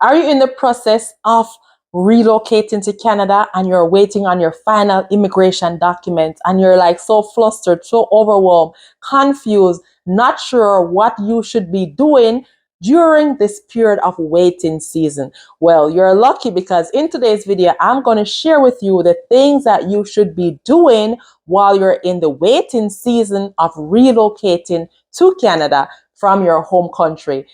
Are you in the process of relocating to Canada and you're waiting on your final immigration documents and you're like so flustered, so overwhelmed, confused, not sure what you should be doing during this period of waiting season? Well, you're lucky because in today's video, I'm going to share with you the things that you should be doing while you're in the waiting season of relocating to Canada from your home country.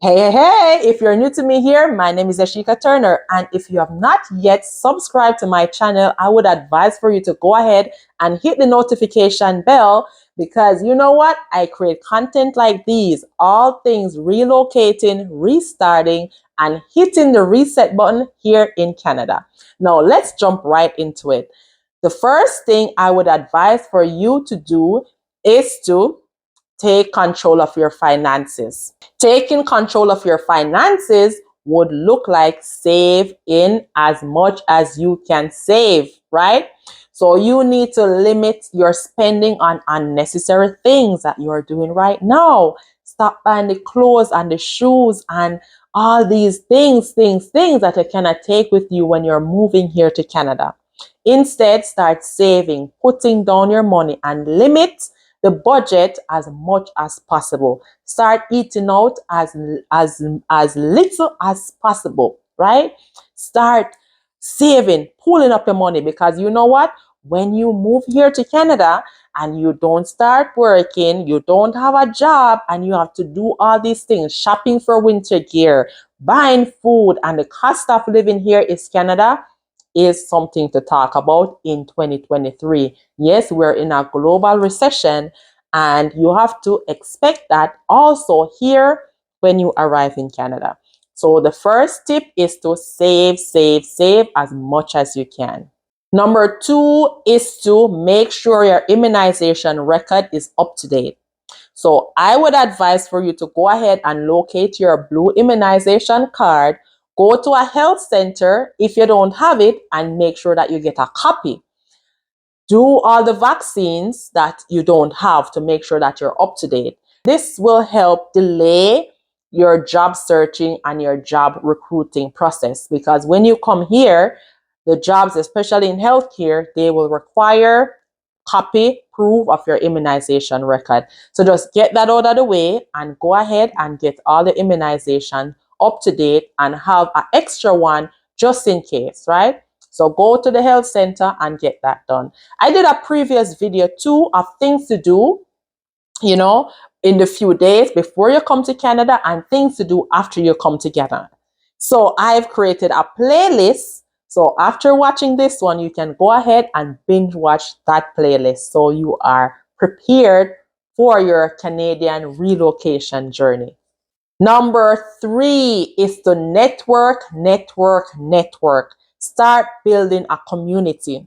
Hey, if you're new to me here, my name is Ashika Turner, and if you have not yet subscribed to my channel, I would advise for you to go ahead and hit the notification bell, because you know what? I create content like these, all things relocating, restarting, and hitting the reset button here in Canada. Now, let's jump right into it. The first thing I would advise for you to do is to take control of your finances. Taking control of your finances would look like save in as much as you can save, right? So you need to limit your spending on unnecessary things that you're doing right now. Stop buying the clothes and the shoes and all these things that you cannot take with you when you're moving here to Canada. Instead, start saving, putting down your money, and limit the budget as much as possible. Start eating out as little as possible, right? Start saving, pulling up your money, because you know what? When you move here to Canada and you don't start working, you don't have a job, and you have to do all these things, shopping for winter gear, buying food, and the cost of living here is Canada, is something to talk about in 2023. Yes, we're in a global recession, and you have to expect that also here when you arrive in Canada. So the first tip is to save as much as you can. Number 2 is to make sure your immunization record is up to date. So I would advise for you to go ahead and locate your blue immunization card. Go to a health center if you don't have it, and make sure that you get a copy. Do all the vaccines that you don't have to make sure that you're up to date. This will help delay your job searching and your job recruiting process, because when you come here, the jobs, especially in healthcare, they will require copy proof of your immunization record. So just get that out of the way and go ahead and get all the immunization up to date and have an extra one just in case, right? So go to the health center and get that done. I did a previous video too of things to do, in the few days before you come to Canada, and things to do after you come to Canada. So I've created a playlist. So after watching this one, you can go ahead and binge watch that playlist, so you are prepared for your Canadian relocation journey. Number 3 is to network. Start building a community.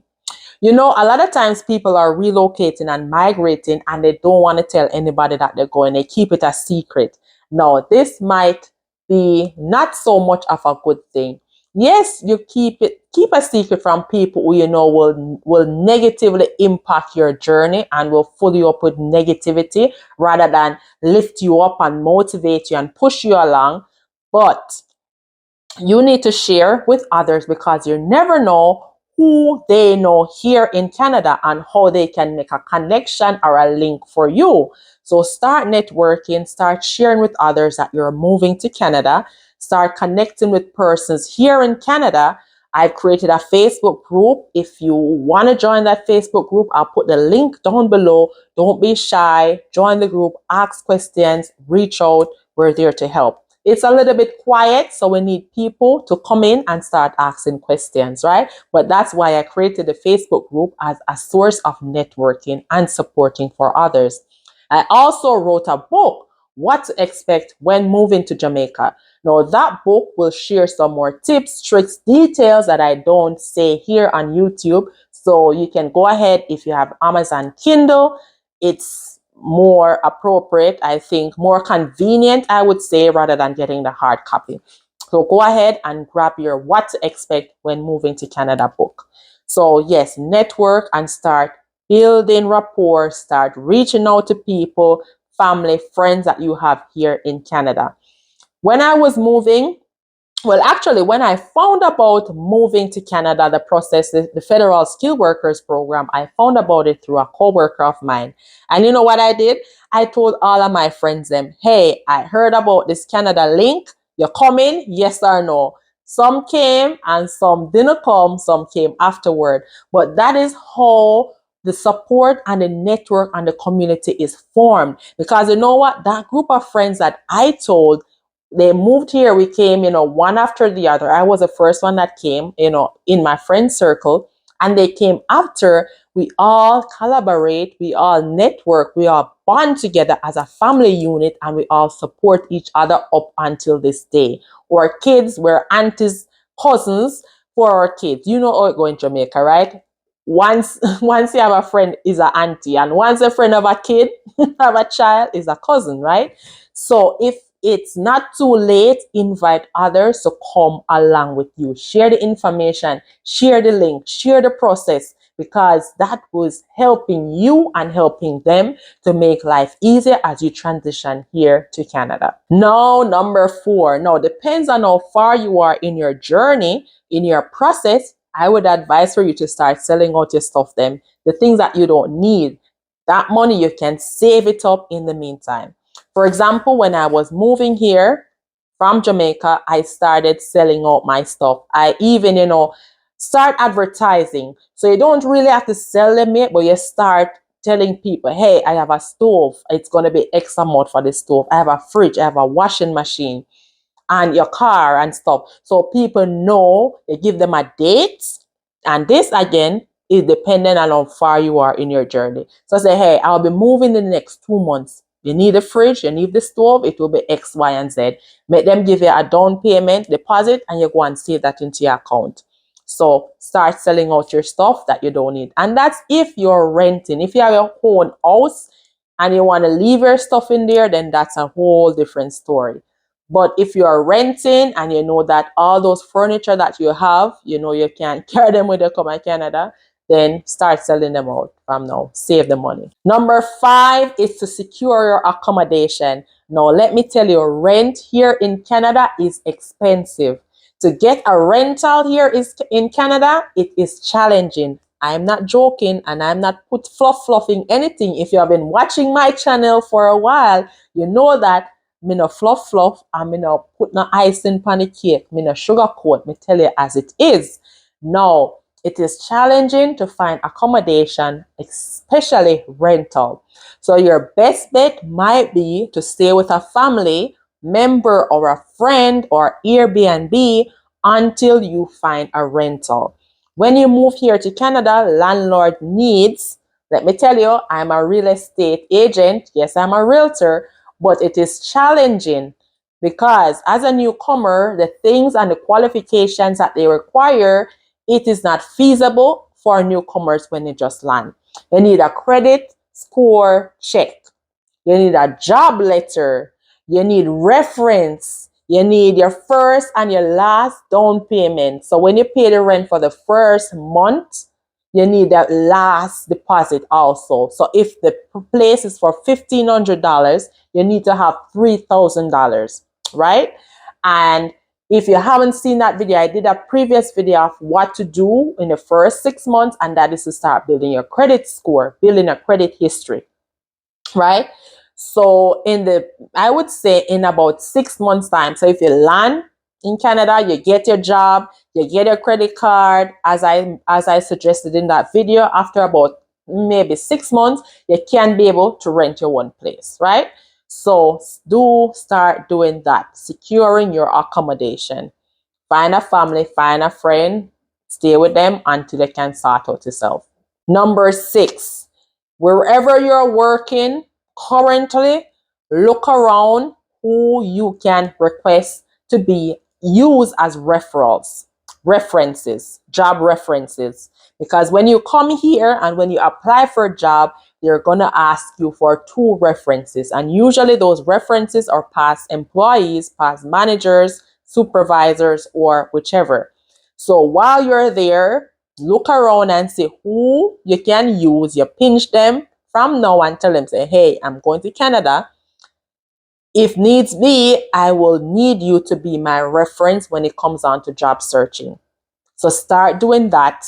A lot of times people are relocating and migrating, and they don't want to tell anybody that they're going. They keep it a secret. Now, this might be not so much of a good thing. Yes, you keep a secret from people who will negatively impact your journey and will fill you up with negativity rather than lift you up and motivate you and push you along. But you need to share with others, because you never know who they know here in Canada and how they can make a connection or a link for you. So start networking, start sharing with others that you're moving to Canada, start connecting with persons here in Canada. I've created a Facebook group. If you want to join that Facebook group, I'll put the link down below. Don't be shy. Join the group, ask questions, reach out. We're there to help. It's a little bit quiet, so we need people to come in and start asking questions, right? But that's why I created the Facebook group, as a source of networking and supporting for others. I also wrote a book, What to Expect When Moving to Jamaica. Now, that book will share some more tips, tricks, details that I don't say here on YouTube. So you can go ahead, if you have Amazon Kindle, it's more appropriate, I think, more convenient, I would say, rather than getting the hard copy. So go ahead and grab your What to Expect When Moving to Canada book. So yes, network and start building rapport, start reaching out to people, family, friends that you have here in Canada. When I was moving, Well, actually, when I found about moving to Canada, the process, the federal skilled workers program, I found about it through a coworker of mine. And you know what I did? I told all of my friends them, hey, I heard about this Canada link. You're coming? Yes or no? Some came and some didn't come. Some came afterward. But that is how the support and the network and the community is formed. Because you know what? That group of friends that I told, they moved here. We came, one after the other. I was the first one that came, in my friend circle, and they came after. We all collaborate, we all network, we all bond together as a family unit, and we all support each other up until this day. Our kids were aunties, cousins for our kids. You know how it go in Jamaica, right? Once once you have a friend is an auntie, and once a friend of a kid have a child is a cousin, right? So if it's not too late, invite others to come along with you. Share the information, share the link, share the process, because that was helping you and helping them to make life easier as you transition here to Canada. Now, number 4. Now, depends on how far you are in your journey, in your process. I would advise for you to start selling out your stuff, them, the things that you don't need. That money, you can save it up in the meantime. For example, when I was moving here from Jamaica, I started selling out my stuff. I even, start advertising. So you don't really have to sell them yet, but you start telling people, hey, I have a stove. It's going to be X amount for the stove. I have a fridge. I have a washing machine and your car and stuff. So people know, you give them a date. And this again is dependent on how far you are in your journey. So say, hey, I'll be moving in the next 2 months. You need a fridge, you need the stove, it will be X, Y, and Z. Make them give you a down payment deposit and you go and save that into your account. So start selling out your stuff that you don't need. And that's if you're renting. If you have your own house and you want to leave your stuff in there, then that's a whole different story. But if you are renting and you know that all those furniture that you have, you can't carry them when you come to Canada, then start selling them out from now. Save the money. Number 5 is to secure your accommodation. Now, let me tell you, rent here in Canada is expensive. To get a rental here in Canada, it is challenging. I'm not joking and I'm not fluffing anything. If you have been watching my channel for a while, you know that me no fluff and me no put no icing on the cake. Me no sugarcoat. Me tell you as it is. Now, it is challenging to find accommodation, especially rental. So your best bet might be to stay with a family member or a friend or Airbnb until you find a rental. When you move here to Canada, landlord needs, let me tell you, I'm a real estate agent. Yes, I'm a realtor, but it is challenging because as a newcomer, the things and the qualifications that they require, it is not feasible for newcomers when they just land. You need a credit score check. You need a job letter. You need reference. You need your first and your last down payment. So when you pay the rent for the first month, you need that last deposit also. So if the place is for $1,500, you need to have $3,000, right? And if you haven't seen that video, I did a previous video of what to do in the first 6 months, and that is to start building your credit score, building a credit history, right? So I would say in about 6 months time. So if you land in Canada, you get your job, you get your credit card, as I suggested in that video, after about maybe 6 months, you can be able to rent your own place, right? So do start doing that, securing your accommodation. Find a family, find a friend, stay with them until they can sort out yourself. Number 6, wherever you're working currently, look around who you can request to be used as references, job references. Because when you come here and when you apply for a job, they're going to ask you for 2 references. And usually those references are past employees, past managers, supervisors, or whichever. So while you're there, look around and see who you can use. You pinch them from now and tell them, say, hey, I'm going to Canada. If needs be, I will need you to be my reference when it comes on to job searching. So start doing that.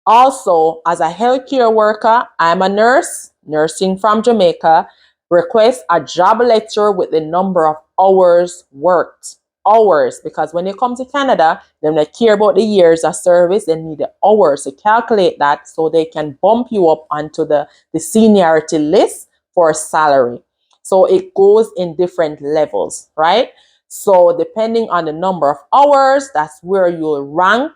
Also, as a healthcare worker, I'm a nurse, nursing from Jamaica. Request a job letter with the number of hours worked. Hours, because when you come to Canada, they don't care about the years of service, they need the hours to calculate that so they can bump you up onto the seniority list for salary. So it goes in different levels, right? So depending on the number of hours, that's where you'll rank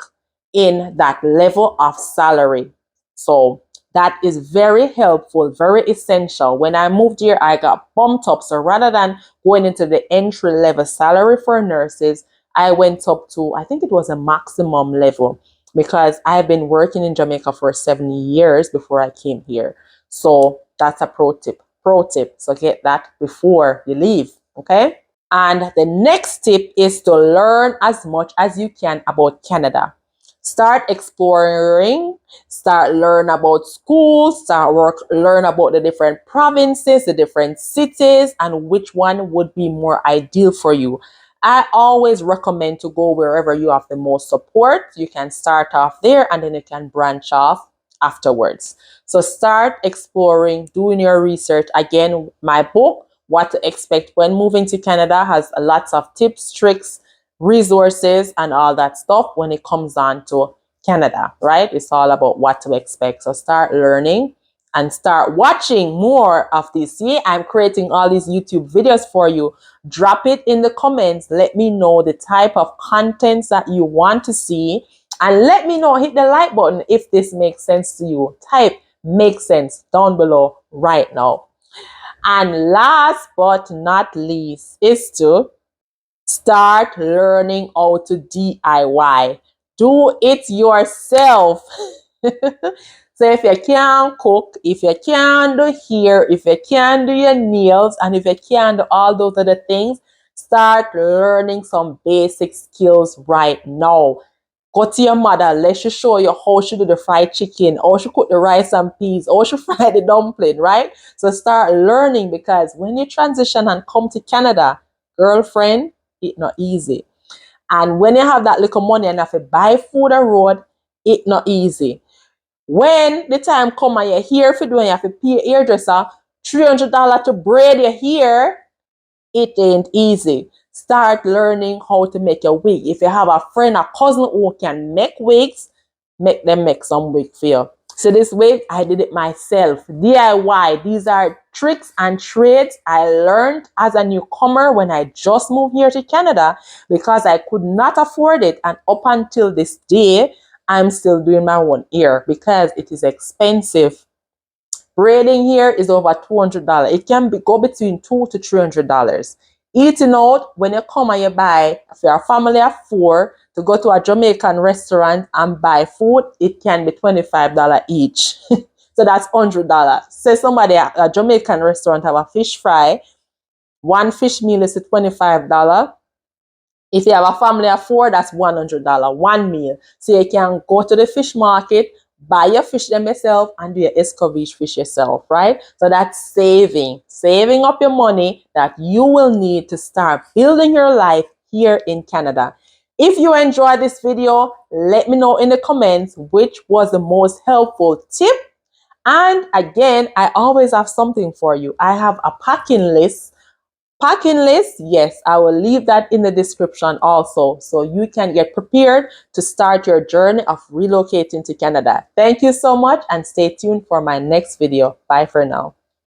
in that level of salary. So that is very helpful, very essential. When I moved here, I got bumped up. So rather than going into the entry level salary for nurses, I went up to, I think it was a maximum level, because I've been working in Jamaica for 70 years before I came here. So that's a pro tip. Pro tip. So get that before you leave. Okay. And the next tip is to learn as much as you can about Canada. Start exploring, start learn about schools, learn about the different provinces, the different cities, and which one would be more ideal for you. I always recommend to go wherever you have the most support. You can start off there and then you can branch off afterwards. So start exploring, doing your research. Again, my book, What to Expect When Moving to Canada, has lots of tips, tricks, resources, and all that stuff when it comes on to Canada, right? It's all about what to expect. So start learning and start watching more of this. See, I'm creating all these YouTube videos for you. Drop it in the comments. Let me know the type of contents that you want to see. And let me know, hit the like button if this makes sense to you. Type "makes sense" down below right now. And last but not least is to start learning how to DIY. Do it yourself. So if you can't cook, if you can't do hair, if you can't do your nails, and if you can't do all those other things, start learning some basic skills right now. Go to your mother, let she show you how she do the fried chicken, how she cook the rice and peas, how she fry the dumpling, right? So start learning, because when you transition and come to Canada, girlfriend, it's not easy. And when you have that little money and you have to buy food on road, it's not easy. When the time come and you're here for doing, you have to pay a hairdresser $300 to braid your hair, it ain't easy. Start learning how to make a wig. If you have a friend, a cousin who can make wigs, make them make some wig for you. So this wig, I did it myself. DIY. These are tricks and trades I learned as a newcomer when I just moved here to Canada, because I could not afford it. And up until this day, I'm still doing my own hair because it is expensive. Braiding here is over $200. It can go between $200 to $300. Eating out, when you come and you buy, if you're a family of 4, to go to a Jamaican restaurant and buy food, it can be $25 each. So that's $100. Say somebody at a Jamaican restaurant have a fish fry, one fish meal is $25. If you have a family of 4, that's $100, one meal. So you can go to the fish market, buy your fish them yourself, and do your escovitch fish yourself, right? So that's saving up your money that you will need to start building your life here in Canada. If you enjoyed this video, let me know in the comments which was the most helpful tip. And again, I always have something for you. I have a packing list. Yes, I will leave that in the description also, so you can get prepared to start your journey of relocating to Canada. Thank you so much, and stay tuned for my next video. Bye for now.